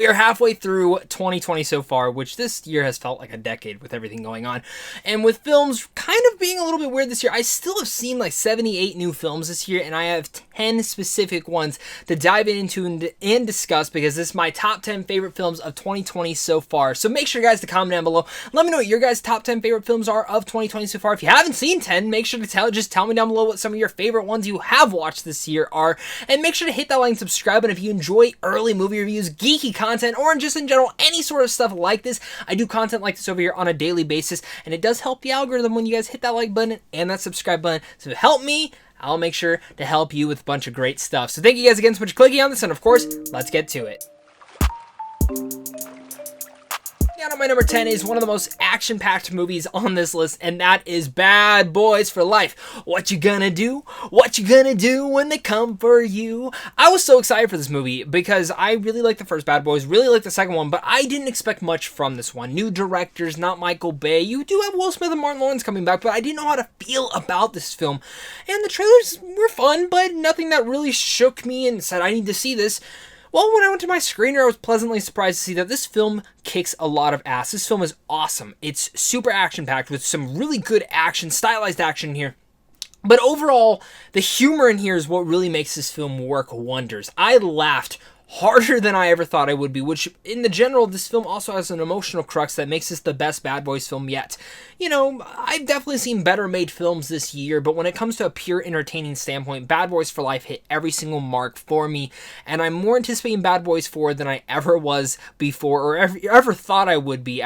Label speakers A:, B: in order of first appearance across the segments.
A: We are halfway through 2020 so far, which this year has felt like a decade with everything going on. And with films kind of being a little bit weird this year, I still have seen like 78 new films this year, and I have 10 specific ones to dive into and discuss because this is my top 10 favorite films of 2020 so far. So make sure, guys, to comment down below. Let me know what your guys' top 10 favorite films are of 2020 so far. If you haven't seen 10, make sure to just tell me down below what some of your favorite ones you have watched this year are. And make sure to hit that like and subscribe. And if you enjoy early movie reviews, geeky content, or just in general any sort of stuff like this, I do content like this over here on a daily basis, and it does help the algorithm when you guys hit that like button and that subscribe button. So help me, I'll make sure to help you with a bunch of great stuff. So thank you guys again so much for clicking on this, and of course, let's get to it. Down at my number 10 is one of the most action-packed movies on this list, and that is Bad Boys for Life. What you gonna do? What you gonna do when they come for you? I was so excited for this movie because I really like the first Bad Boys, really like the second one, but I didn't expect much from this one. New directors, not Michael Bay. You do have Will Smith and Martin Lawrence coming back, but I didn't know how to feel about this film. And the trailers were fun, but nothing that really shook me and said I need to see this. Well, when I went to my screener, I was pleasantly surprised to see that this film kicks a lot of ass. This film is awesome. It's super action-packed with some really good action, stylized action here. But overall, the humor in here is what really makes this film work wonders. I laughed harder than I ever thought I would be, which in the general, this film also has an emotional crux that makes this the best Bad Boys film yet. You know, I've definitely seen better made films this year, but when it comes to a pure entertaining standpoint, Bad Boys for Life hit every single mark for me, and I'm more anticipating Bad Boys 4 than I ever was before, or ever thought I would be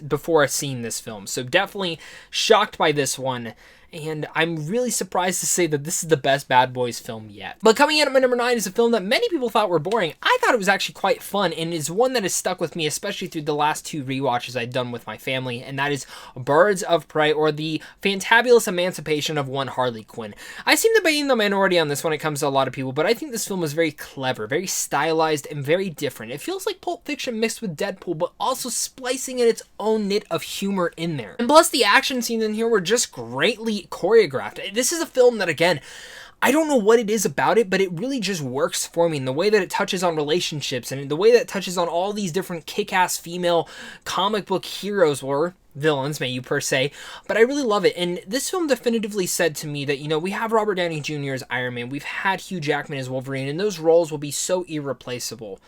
A: before I've seen this film. So definitely shocked by this one. And I'm really surprised to say that this is the best Bad Boys film yet. But coming in at my number 9 is a film that many people thought were boring. I thought it was actually quite fun, and is one that has stuck with me, especially through the last 2 rewatches I've done with my family, and that is Birds of Prey, or The Fantabulous Emancipation of One Harley Quinn. I seem to be in the minority on this when it comes to a lot of people, but I think this film is very clever, very stylized, and very different. It feels like Pulp Fiction mixed with Deadpool, but also splicing in its own knit of humor in there. And plus, the action scenes in here were just greatly choreographed. This is a film that, again, I don't know what it is about it, but it really just works for me in the way that it touches on relationships and in the way that it touches on all these different kick-ass female comic book heroes, or villains, may you per se, but I really love it. And this film definitively said to me that, you know, we have Robert Downey Jr. as Iron Man, we've had Hugh Jackman as Wolverine, and those roles will be so irreplaceable.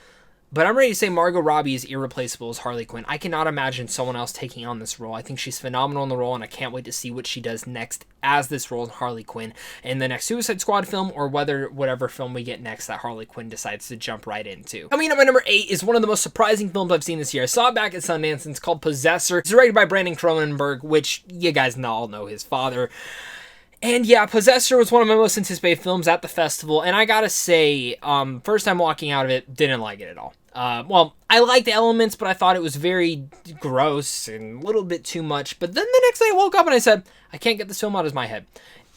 A: But I'm ready to say Margot Robbie is irreplaceable as Harley Quinn. I cannot imagine someone else taking on this role. I think she's phenomenal in the role, and I can't wait to see what she does next as this role in Harley Quinn in the next Suicide Squad film, or whatever film we get next that Harley Quinn decides to jump right into. Coming in at my number 8 is one of the most surprising films I've seen this year. I saw it back at Sundance, and it's called Possessor. It's directed by Brandon Cronenberg, which you guys all know his father. And yeah, Possessor was one of my most anticipated films at the festival, and I gotta say, first time walking out of it, didn't like it at all. Well, I liked the elements, but I thought it was very gross and a little bit too much. But then the next day I woke up and I said, I can't get this film out of my head.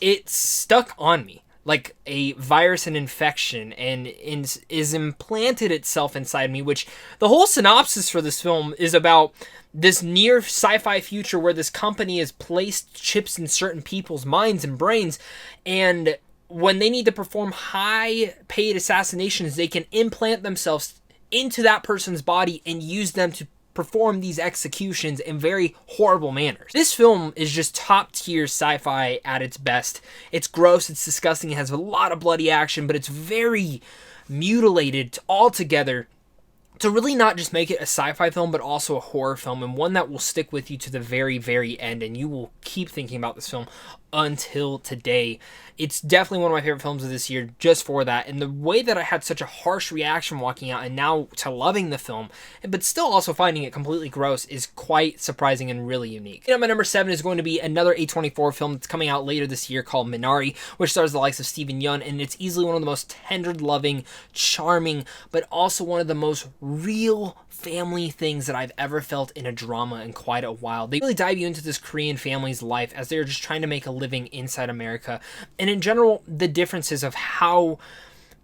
A: It stuck on me like a virus and infection, and is implanted itself inside me, which the whole synopsis for this film is about this near sci-fi future where this company has placed chips in certain people's minds and brains, and when they need to perform high-paid assassinations, they can implant themselves into that person's body and use them to perform these executions in very horrible manners. This film is just top tier sci-fi at its best. It's gross, it's disgusting, it has a lot of bloody action, but it's very mutilated altogether to really not just make it a sci-fi film, but also a horror film, and one that will stick with you to the very, very end, and you will keep thinking about this film until today. It's definitely one of my favorite films of this year just for that, and the way that I had such a harsh reaction walking out and now to loving the film, but still also finding it completely gross, is quite surprising and really unique. My number 7 is going to be another A24 film that's coming out later this year called Minari, which stars the likes of Steven Yeun, and it's easily one of the most tender, loving, charming, but also one of the most real family things that I've ever felt in a drama in quite a while. They really dive you into this Korean family's life as they're just trying to make a living inside America, and in general, the differences of how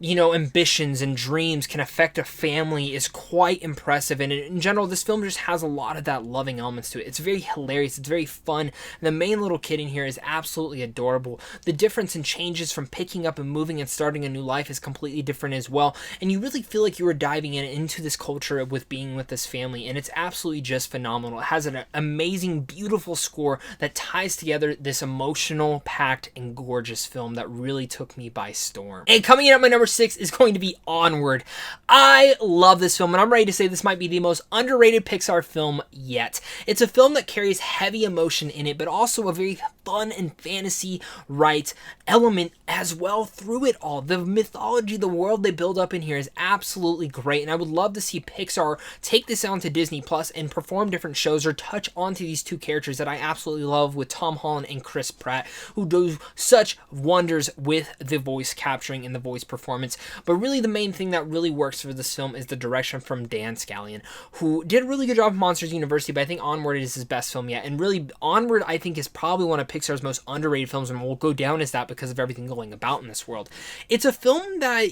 A: ambitions and dreams can affect a family is quite impressive. And in general, this film just has a lot of that loving elements to it. It's very hilarious. It's very fun. And the main little kid in here is absolutely adorable. The difference in changes from picking up and moving and starting a new life is completely different as well. And you really feel like you are diving into this culture with being with this family. And it's absolutely just phenomenal. It has an amazing, beautiful score that ties together this emotional, packed, and gorgeous film that really took me by storm. And coming in at my number 6 is going to be Onward. I love this film, and I'm ready to say this might be the most underrated Pixar film yet. It's a film that carries heavy emotion in it, but also a very fun and fantasy right element as well through it all. The mythology, the world they build up in here is absolutely great, and I would love to see Pixar take this onto Disney Plus and perform different shows or touch onto these two characters that I absolutely love with Tom Holland and Chris Pratt, who do such wonders with the voice capturing and the voice performance. But really the main thing that really works for this film is the direction from Dan Scallion, who did a really good job of Monsters University, but I think Onward is his best film yet. And really, Onward, I think, is probably one of Pixar's most underrated films, and will go down as that because of everything going about in this world. It's a film that,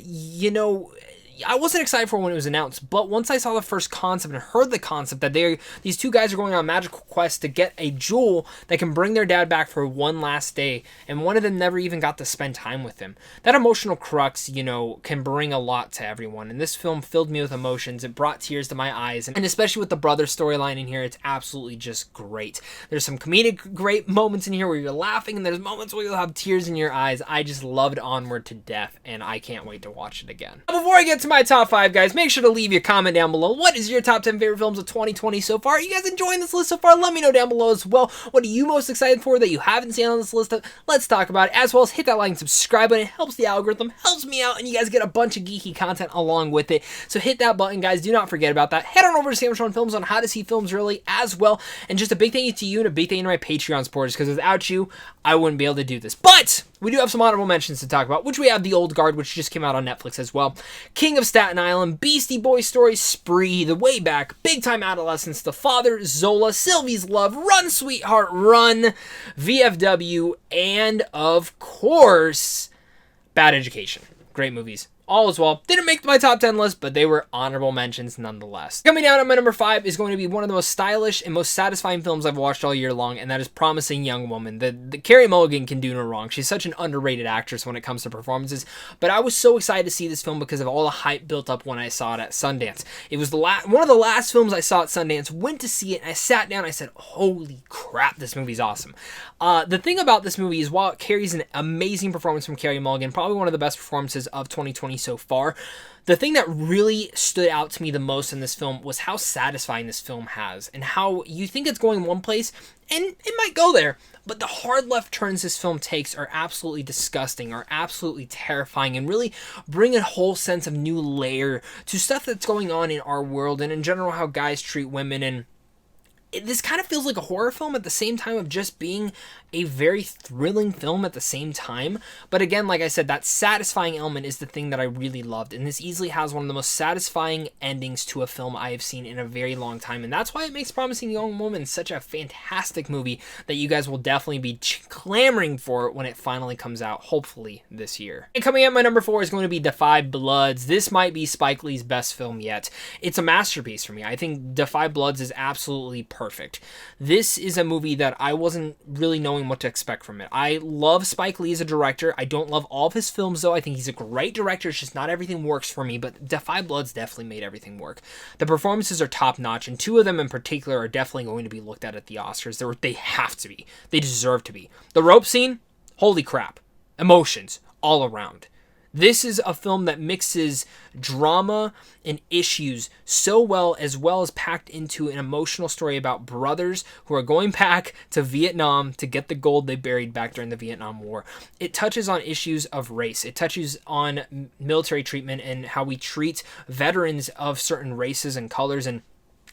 A: I wasn't excited for when it was announced, but once I saw the first concept and heard the concept that these two guys are going on a magical quest to get a jewel that can bring their dad back for one last day, and one of them never even got to spend time with him. That emotional crux, can bring a lot to everyone, and this film filled me with emotions. It brought tears to my eyes, and especially with the brother storyline in here, it's absolutely just great. There's some comedic great moments in here where you're laughing, and there's moments where you'll have tears in your eyes. I just loved Onward to death, and I can't wait to watch it again. Before I get to my top 5, guys, make sure to leave your comment down below. What is your top 10 favorite films of 2020 so far? Are you guys enjoying this list so far? Let me know down below as well. What are you most excited for that you haven't seen on this list? Let's talk about it, as well as hit that like and subscribe button. It helps the algorithm, helps me out, and you guys get a bunch of geeky content along with it. So hit that button, guys. Do not forget about that. Head on over to Sam Sean Films on how to see films early as well. And just a big thank you to you and a big thank you to my Patreon supporters, because without you, I wouldn't be able to do this. But we do have some honorable mentions to talk about, which we have The Old Guard, which just came out on Netflix as well, King of Staten Island, Beastie Boys Story, Spree, The Way Back, Big Time Adolescence, The Father, Zola, Sylvie's Love, Run Sweetheart Run, VFW, and of course, Bad Education. Great movies. All as well. Didn't make my top 10 list, but they were honorable mentions nonetheless. Coming down at my number 5 is going to be one of the most stylish and most satisfying films I've watched all year long, and that is Promising Young Woman. The Carey Mulligan can do no wrong. She's such an underrated actress when it comes to performances, but I was so excited to see this film because of all the hype built up when I saw it at Sundance. It was one of the last films I saw at Sundance, went to see it, and I sat down and I said, holy crap, this movie's awesome. The thing about this movie is, while it carries an amazing performance from Carey Mulligan, probably one of the best performances of 2020 so far, the thing that really stood out to me the most in this film was how satisfying this film has, and how you think it's going one place, and it might go there, but the hard left turns this film takes are absolutely disgusting, are absolutely terrifying, and really bring a whole sense of new layer to stuff that's going on in our world, and in general how guys treat women. And this kind of feels like a horror film at the same time of just being a very thrilling film at the same time. But again, like I said, that satisfying element is the thing that I really loved. And this easily has one of the most satisfying endings to a film I have seen in a very long time. And that's why it makes Promising Young Woman such a fantastic movie that you guys will definitely be clamoring for when it finally comes out, hopefully this year. And coming at my number 4 is going to be Defy Bloods. This might be Spike Lee's best film yet. It's a masterpiece for me. I think Defy Bloods is absolutely perfect. This is a movie that I wasn't really knowing what to expect from it. I love Spike Lee as a director. I don't love all of his films though. I think he's a great director. It's just not everything works for me, but Defy Bloods definitely made everything work. The performances are top notch, and two of them in particular are definitely going to be looked at the Oscars. They have to be. They deserve to be. The rope scene, holy crap. Emotions all around. This is a film that mixes drama and issues so well as packed into an emotional story about brothers who are going back to Vietnam to get the gold they buried back during the Vietnam War. It touches on issues of race. It touches on military treatment and how we treat veterans of certain races and colors, and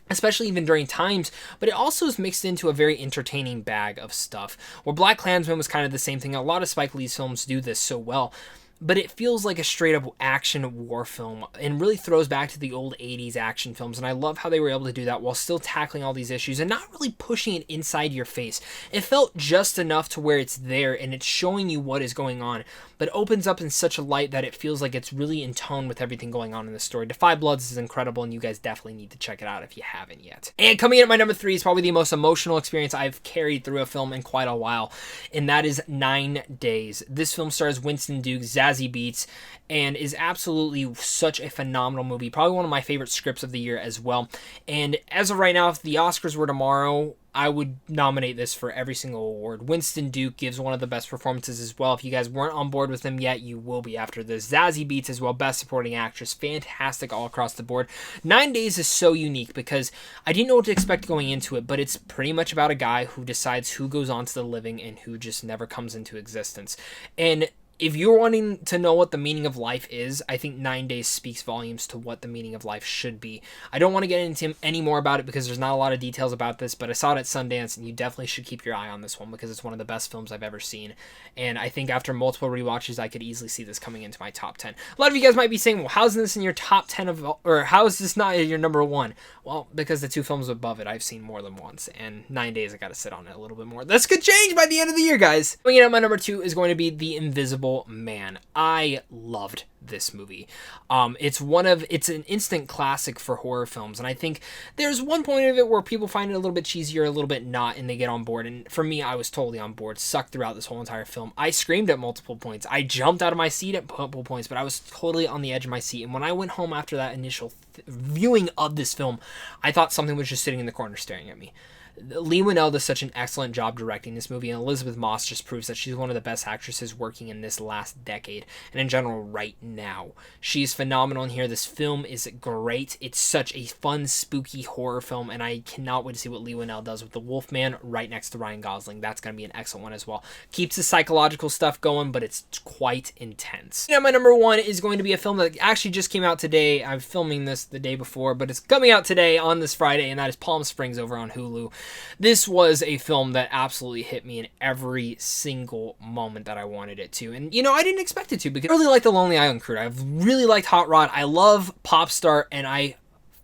A: especially even during times, but it also is mixed into a very entertaining bag of stuff. Where Black Klansman was kind of the same thing. A lot of Spike Lee's films do this so well. but it feels like a straight up action war film and really throws back to the old 80s action films. And I love how they were able to do that while still tackling all these issues and not really pushing it inside your face. It felt just enough to where it's there and it's showing you what is going on, but opens up in such a light that it feels like it's really in tone with everything going on in the story. Defy Bloods is incredible, and you guys definitely need to check it out if you haven't yet. And coming in at my number 3 is probably the most emotional experience I've carried through a film in quite a while, and that is 9 Days. This film stars Winston Duke, Zazie Beetz, and is absolutely such a phenomenal movie. Probably one of my favorite scripts of the year as well. And as of right now, if the Oscars were tomorrow, I would nominate this for every single award. Winston Duke gives one of the best performances as well. If you guys weren't on board with him yet, you will be after this. Zazie Beetz as well, best supporting actress. Fantastic all across the board. 9 Days is so unique because I didn't know what to expect going into it, but it's pretty much about a guy who decides who goes on to the living and who just never comes into existence. And if you're wanting to know what the meaning of life is, I think 9 Days speaks volumes to what the meaning of life should be. I don't want to get into any more about it because there's not a lot of details about this, but I saw it at Sundance, and you definitely should keep your eye on this one because it's one of the best films I've ever seen. And I think after multiple rewatches, I could easily see this coming into my top 10. A lot of you guys might be saying, well, how's this in your top 10 or how is this not your number 1? Well, because the 2 films above it, I've seen more than once, and 9 Days, I got to sit on it a little bit more. This could change by the end of the year, guys. Coming in at my number 2 is going to be The Invisible Man. I loved this movie. It's an instant classic for horror films, and I think there's one point of it where people find it a little bit cheesy or a little bit not, and they get on board. And for me, I was totally on board, sucked throughout this whole entire film. I screamed at multiple points. I jumped out of my seat at multiple points, but I was totally on the edge of my seat. And when I went home after that initial viewing of this film, I thought something was just sitting in the corner staring at me. Leigh Whannell does such an excellent job directing this movie, and Elizabeth Moss just proves that she's one of the best actresses working in this last decade, and in general right now. She's phenomenal in here. This film is great. It's such a fun, spooky horror film, and I cannot wait to see what Leigh Whannell does with the Wolfman right next to Ryan Gosling. That's going to be an excellent one as well. Keeps the psychological stuff going, but it's quite intense. Now, my number 1 is going to be a film that actually just came out today. I'm filming this the day before, but it's coming out today on this Friday, and that is Palm Springs over on Hulu. This was a film that absolutely hit me in every single moment that I wanted it to. And, I didn't expect it to because I really like The Lonely Island Crew. I've really liked Hot Rod. I love Popstar, and I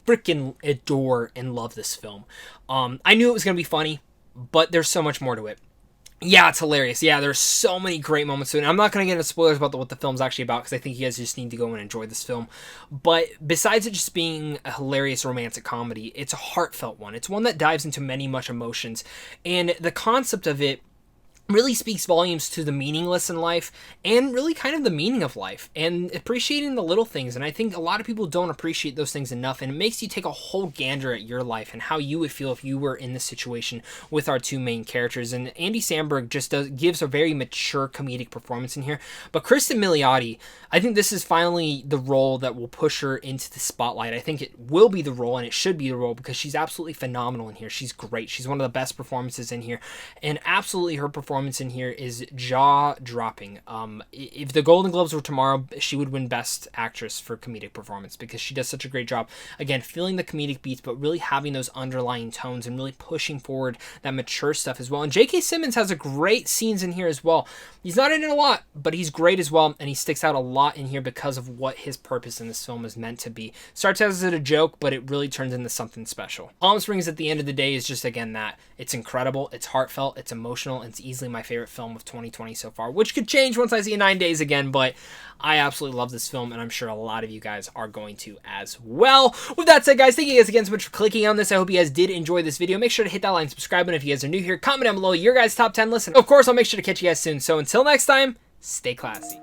A: freaking adore and love this film. I knew it was going to be funny, but there's so much more to it. Yeah, it's hilarious. Yeah, there's so many great moments to it. And I'm not going to get into spoilers about what the film's actually about because I think you guys just need to go and enjoy this film. But besides it just being a hilarious romantic comedy, it's a heartfelt one. It's one that dives into much emotions. And the concept of it really speaks volumes to the meaningless in life and really kind of the meaning of life and appreciating the little things. And I think a lot of people don't appreciate those things enough, and it makes you take a whole gander at your life and how you would feel if you were in this situation with our 2 main characters. And Andy Samberg just gives a very mature comedic performance in here. But Kristen Milioti, I think this is finally the role that will push her into the spotlight. I think it will be the role, and it should be the role, because she's absolutely phenomenal in here. She's great. She's one of the best performances in here, and absolutely her performance in here is jaw-dropping. If the Golden Globes were tomorrow, she would win Best Actress for comedic performance because she does such a great job. Again, feeling the comedic beats, but really having those underlying tones and really pushing forward that mature stuff as well. And J.K. Simmons has a great scenes in here as well. He's not in it a lot, but he's great as well, and he sticks out a lot in here because of what his purpose in this film is meant to be. Starts as a joke, but it really turns into something special. Palm Springs at the end of the day is just, again, that. It's incredible, it's heartfelt, it's emotional, and it's easily my favorite film of 2020 so far, which could change once I see 9 Days again, but I absolutely love this film, and I'm sure a lot of you guys are going to as well. With that said, guys, thank you guys again so much for clicking on this. I hope you guys did enjoy this video. Make sure to hit that like and subscribe button if you guys are new here. Comment down below your guys' top 10 list. Of course, I'll make sure to catch you guys soon. So until next time, stay classy.